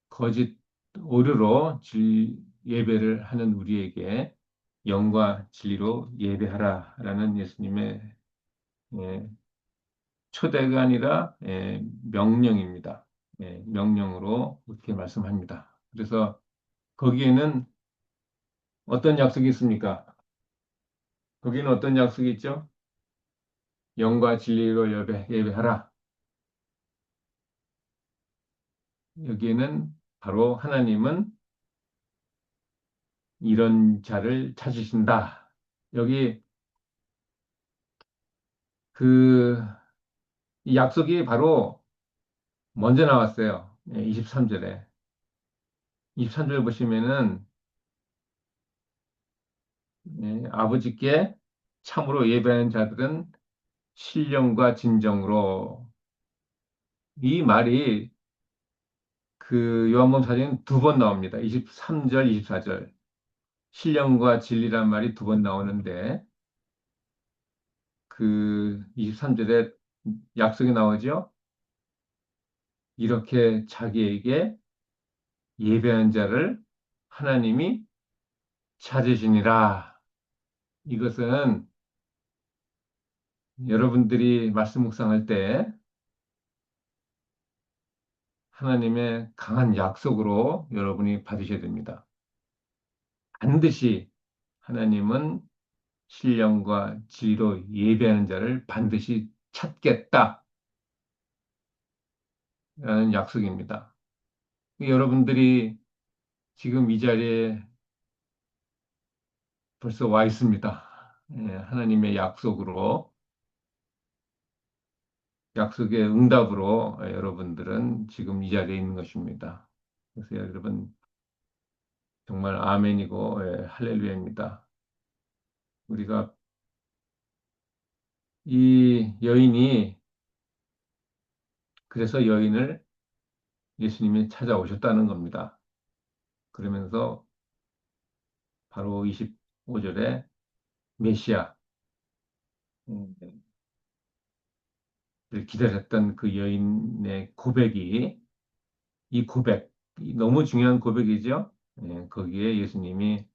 Speaker 1: 거짓 오류로 예배를 하는 우리에게 영과 진리로 예배하라라는 예수님의 예, 초대가 아니라 명령입니다. 명령으로 그렇게 말씀합니다. 그래서 거기에는 어떤 약속이 있습니까? 거기는 어떤 약속이 있죠? 영과 진리로 예배하라. 여기에는 바로 하나님은 이런 자를 찾으신다. 여기 그 이 약속이 바로 먼저 나왔어요. 23절에. 23절 보시면은 아버지께 참으로 예배하는 자들은 신령과 진정으로 이 말이 그 요한복음 사진은 두 번 나옵니다. 23절, 24절. 신령과 진리란 말이 두 번 나오는데 그 23절에 약속이 나오죠. 이렇게 자기에게 예배한 자를 하나님이 찾으시니라. 이것은 여러분들이 말씀 묵상할 때 하나님의 강한 약속으로 여러분이 받으셔야 됩니다. 반드시 하나님은 신령과 진리로 예배하는 자를 반드시 찾겠다라는 약속입니다. 여러분들이 지금 이 자리에 벌써 와 있습니다. 예, 하나님의 약속으로, 약속의 응답으로 여러분들은 지금 이 자리에 있는 것입니다. 그래서 여러분 정말 아멘이고 할렐루야입니다. 우리가 이 여인이 그래서 여인을 예수님이 찾아오셨다는 겁니다. 그러면서 바로 25절에 메시아 를 기다렸던 그 여인의 고백이 이 고백 너무 중요한 고백이죠. 거기에 예수님이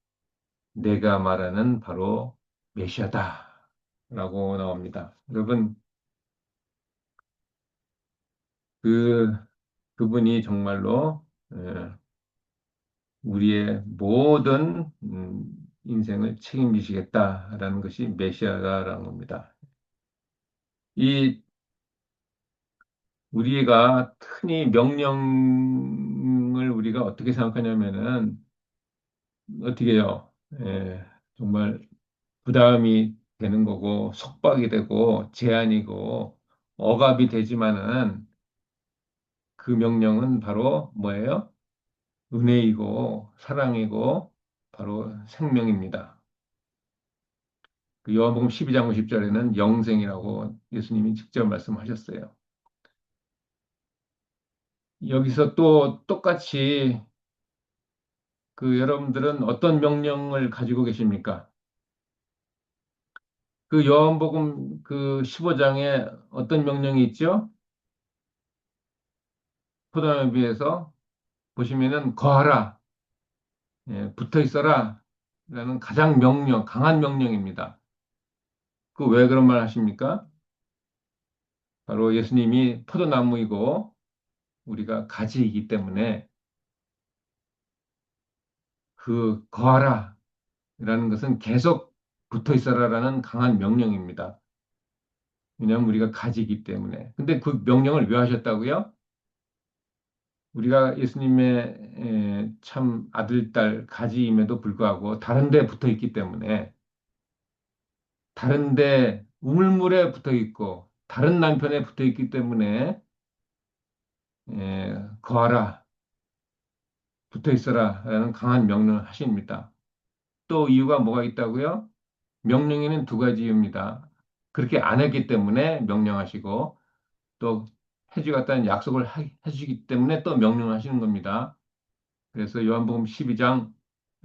Speaker 1: 내가 말하는 바로 메시아다라고 나옵니다. 여러분 그 그분이 정말로 우리의 모든 인생을 책임지시겠다라는 것이 메시아다라는 겁니다. 이 우리가 흔히 명령을 우리가 어떻게 생각하냐면은 어떻게 해요? 예, 정말 부담이 되는 거고 속박이 되고 제한이고 억압이 되지만은 그 명령은 바로 뭐예요? 은혜이고 사랑이고 바로 생명입니다. 그 요한복음 12장 50절에는 영생이라고 예수님이 직접 말씀하셨어요. 여기서 또 똑같이 그 여러분들은 어떤 명령을 가지고 계십니까? 그 요한복음 그 15장에 어떤 명령이 있죠? 포도나무에 비해서 보시면은 거하라, 붙어 있어라 라는 가장 강한 명령입니다. 그 왜 그런 말 하십니까? 바로 예수님이 포도나무이고 우리가 가지이기 때문에 그 거하라 라는 것은 계속 붙어 있어라라는 강한 명령입니다. 왜냐하면 우리가 가지이기 때문에. 근데 그 명령을 왜 하셨다고요? 우리가 예수님의 참 아들, 딸, 가지임에도 불구하고 다른 데 붙어 있기 때문에 다른 데 우물물에 붙어 있고 다른 남편에 붙어 있기 때문에 거하라, 붙어 있어라 라는 강한 명령을 하십니다. 또 이유가 뭐가 있다고요? 명령에는 두 가지입니다. 그렇게 안 했기 때문에 명령하시고 또 해주겠다는 약속을 해주시기 때문에 또 명령을 하시는 겁니다. 그래서 요한복음 12장,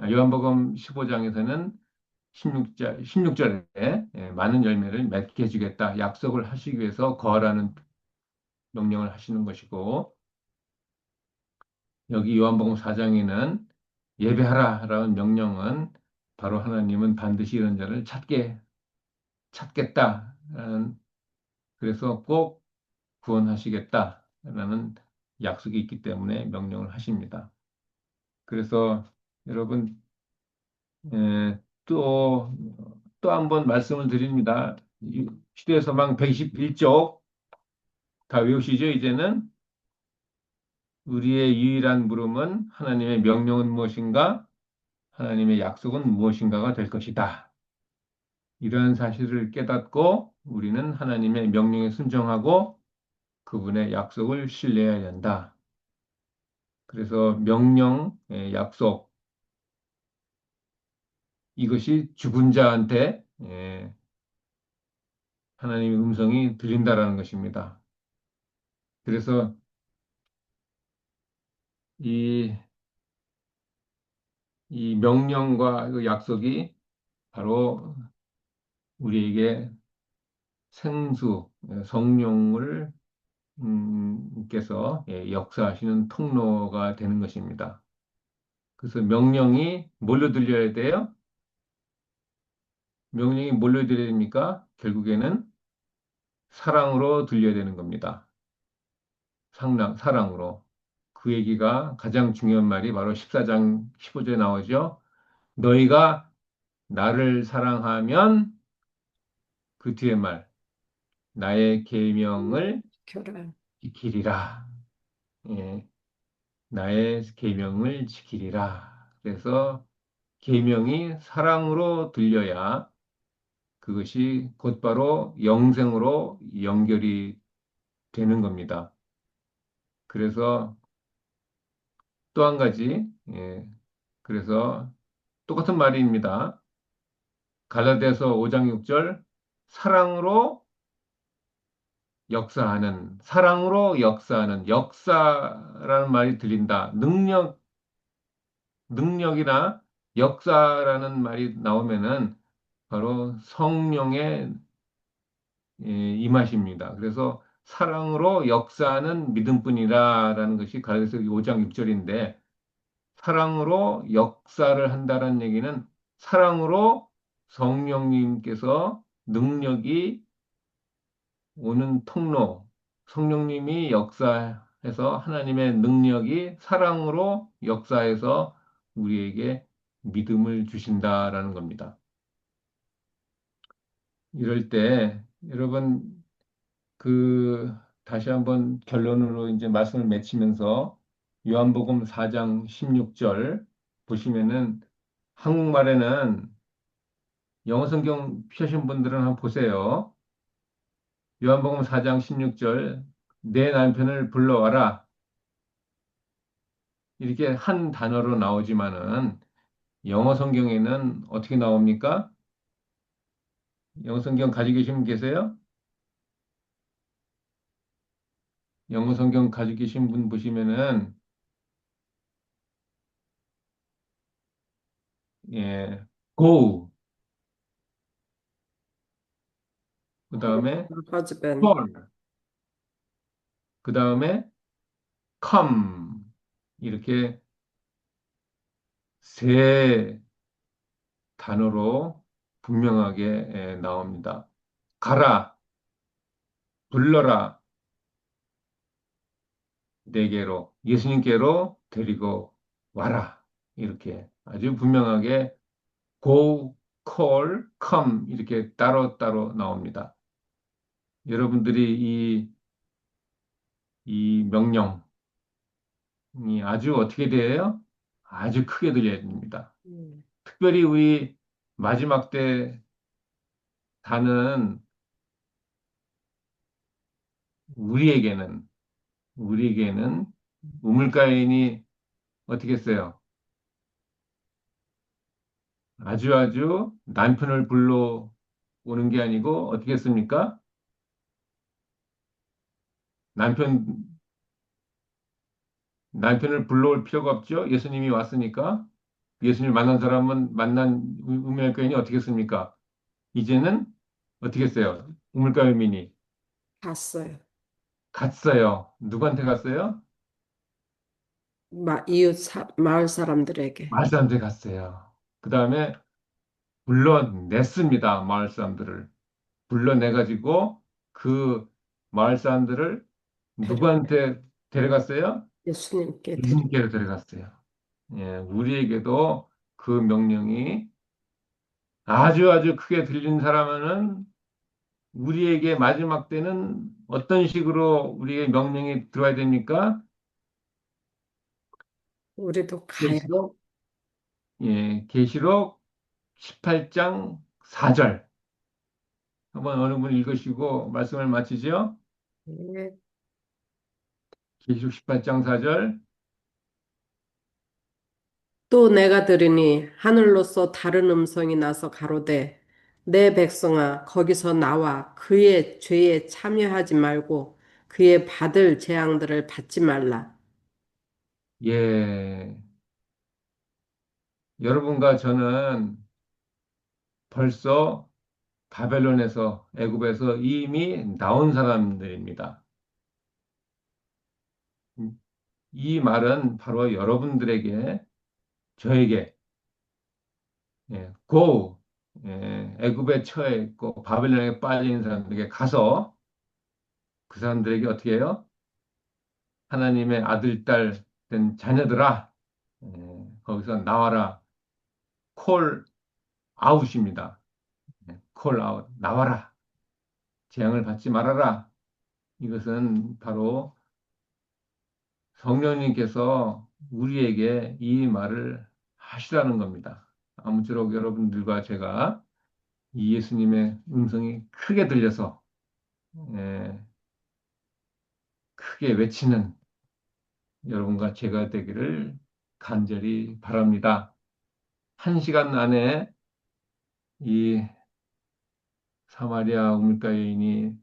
Speaker 1: 요한복음 15장에서는 16절에 많은 열매를 맺게 해주겠다. 약속을 하시기 위해서 거하라는 명령을 하시는 것이고, 여기 요한복음 4장에는 예배하라라는 명령은 바로 하나님은 반드시 이런 자를 찾겠다. 그래서 꼭 구원하시겠다라는 약속이 있기 때문에 명령을 하십니다. 그래서 여러분, 또, 또 한 번 말씀을 드립니다. 시대서망 121쪽 다 외우시죠, 이제는? 우리의 유일한 물음은 하나님의 명령은 무엇인가? 하나님의 약속은 무엇인가가 될 것이다. 이런 사실을 깨닫고 우리는 하나님의 명령에 순종하고 그분의 약속을 신뢰해야 한다. 그래서 명령, 약속, 이것이 죽은 자한테 하나님의 음성이 들린다라는 것입니다. 그래서 이, 이 명령과 그 약속이 바로 우리에게 생수, 성령을 께서 역사하시는 통로가 되는 것입니다. 그래서 명령이 뭘로 들려야 돼요? 명령이 뭘로 들려야 됩니까? 결국에는 사랑으로 들려야 되는 겁니다. 사랑으로. 그 얘기가 가장 중요한 말이 바로 14장 15절에 나오죠. 너희가 나를 사랑하면 그 뒤에 말, 나의 계명을
Speaker 2: 결혼.
Speaker 1: 지키리라. 예, 나의 계명을 지키리라. 그래서 계명이 사랑으로 들려야 그것이 곧바로 영생으로 연결이 되는 겁니다. 그래서 또 한 가지, 그래서 똑같은 말입니다. 갈라디아서 5장 6절, 사랑으로 사랑으로 역사하는, 역사라는 말이 들린다. 능력이나 역사라는 말이 나오면은 바로 성령의 임하십니다. 그래서 사랑으로 역사하는 믿음뿐이라라는 것이 갈라디아서 5장 6절인데 사랑으로 역사를 한다는 얘기는 사랑으로 성령님께서 능력이 오는 통로, 성령님이 역사해서 하나님의 능력이 사랑으로 역사해서 우리에게 믿음을 주신다라는 겁니다. 이럴 때 여러분 그 다시 한번 결론으로 이제 말씀을 맺히면서 요한복음 4장 16절 보시면은 한국말에는 영어 성경 피하신 분들은 한번 보세요. 요한복음 4장 16절 내 남편을 불러와라. 이렇게 한 단어로 나오지만은 영어 성경에는 어떻게 나옵니까? 영어 성경 가지고 계신 분 계세요? 영어 성경 가지고 계신 분 보시면은 예, go 그다음에
Speaker 2: husband.
Speaker 1: call 그다음에 come 이렇게 세 단어로 분명하게 나옵니다. 가라, 불러라, 내게로, 예수님께로 데리고 와라. 이렇게 아주 분명하게 go, call, come 이렇게 따로따로 나옵니다. 여러분들이 이 명령이 아주 어떻게 돼요? 아주 크게 들려야 됩니다.
Speaker 2: 음,
Speaker 1: 특별히 우리 마지막 때 사는 우리에게는 우리에게는 우물가인이 어떻게 했어요? 아주 아주 남편을 불러 오는 게 아니고 어떻게 했습니까? 남편 남편을 불러올 필요가 없죠. 예수님이 왔으니까 예수님을 만난 사람은 만난 우물가인이 어떻게 했습니까? 이제는 어떻게 했어요? 우물가인이
Speaker 2: 봤어요.
Speaker 1: 갔어요. 누구한테 갔어요?
Speaker 2: 마을 사람들에게.
Speaker 1: 마을 사람한테 갔어요. 그 다음에 불러냈습니다. 마을 사람들을. 불러내가지고 그 마을 사람들을
Speaker 2: 데려,
Speaker 1: 누구한테 데려갔어요?
Speaker 2: 예수님께 데려.
Speaker 1: 예수님께로 데려갔어요. 예, 우리에게도 그 명령이 아주 아주 크게 들린 사람은 우리에게 마지막 때는 어떤 식으로 우리의 명령이 들어야 됩니까?
Speaker 2: 우리도 가야.
Speaker 1: 계시록, 계시록 18장 4절. 한번 어느 분 읽으시고 말씀을 마치죠?
Speaker 2: 돼.
Speaker 1: 계시록 18장 4절.
Speaker 2: 또 내가 들으니 하늘로서 다른 음성이 나서 가로되 내 백성아 거기서 나와 그의 죄에 참여하지 말고 그의 받을 재앙들을 받지 말라.
Speaker 1: 예, 여러분과 저는 벌써 바벨론에서, 애굽에서 이미 나온 사람들입니다. 이 말은 바로 여러분들에게, 저에게, go, 애굽에 처해 있고 바벨론에 빠져 있는 사람들에게 가서 그 사람들에게 어떻게 해요? 하나님의 아들, 딸 된 자녀들아, 거기서 나와라. 콜 아웃입니다. 콜 아웃, 나와라. 재앙을 받지 말아라. 이것은 바로 성령님께서 우리에게 이 말을 하시라는 겁니다. 아무쪼록 여러분들과 제가 이 예수님의 음성이 크게 들려서 예, 크게 외치는 여러분과 제가 되기를 간절히 바랍니다. 한 시간 안에 이 사마리아 우물가 여인이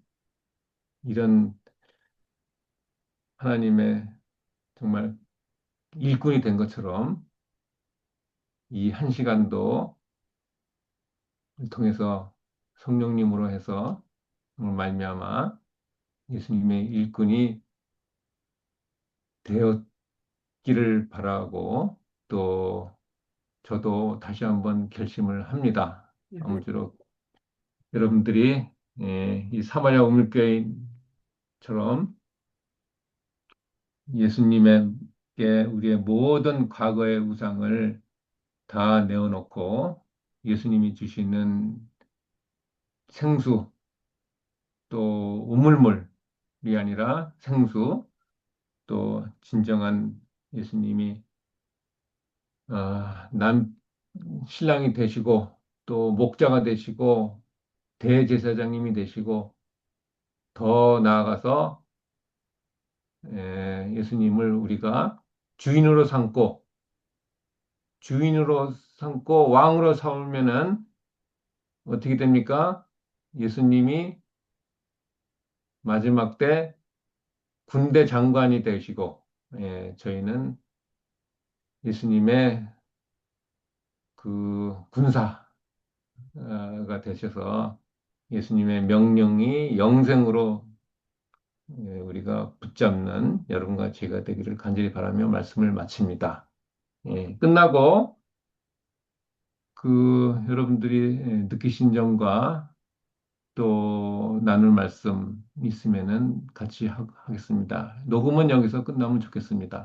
Speaker 1: 이런 하나님의 정말 일꾼이 된 것처럼 이 한 시간도 통해서 성령님으로 해서 말미암아 예수님의 일꾼이 되었기를 바라고 또 저도 다시 한번 결심을 합니다. 아무쪼록 여러분들이 이 사마리아 우물교회처럼 예수님에게 우리의 모든 과거의 우상을 다 내어놓고 예수님이 주시는 생수 또 우물물이 아니라 생수 또 진정한 예수님이 신랑이 되시고 또 목자가 되시고 대제사장님이 되시고 더 나아가서 예수님을 우리가 주인으로 삼고 주인으로 삼고 왕으로 삼으면은 어떻게 됩니까? 예수님이 마지막 때 군대 장관이 되시고 저희는 예수님의 그 군사가 되셔서 예수님의 명령이 영생으로 우리가 붙잡는 여러분과 제가 되기를 간절히 바라며 말씀을 마칩니다. 끝나고 그 여러분들이 느끼신 점과 또 나눌 말씀 있으면은 같이 하겠습니다. 녹음은 여기서 끝나면 좋겠습니다.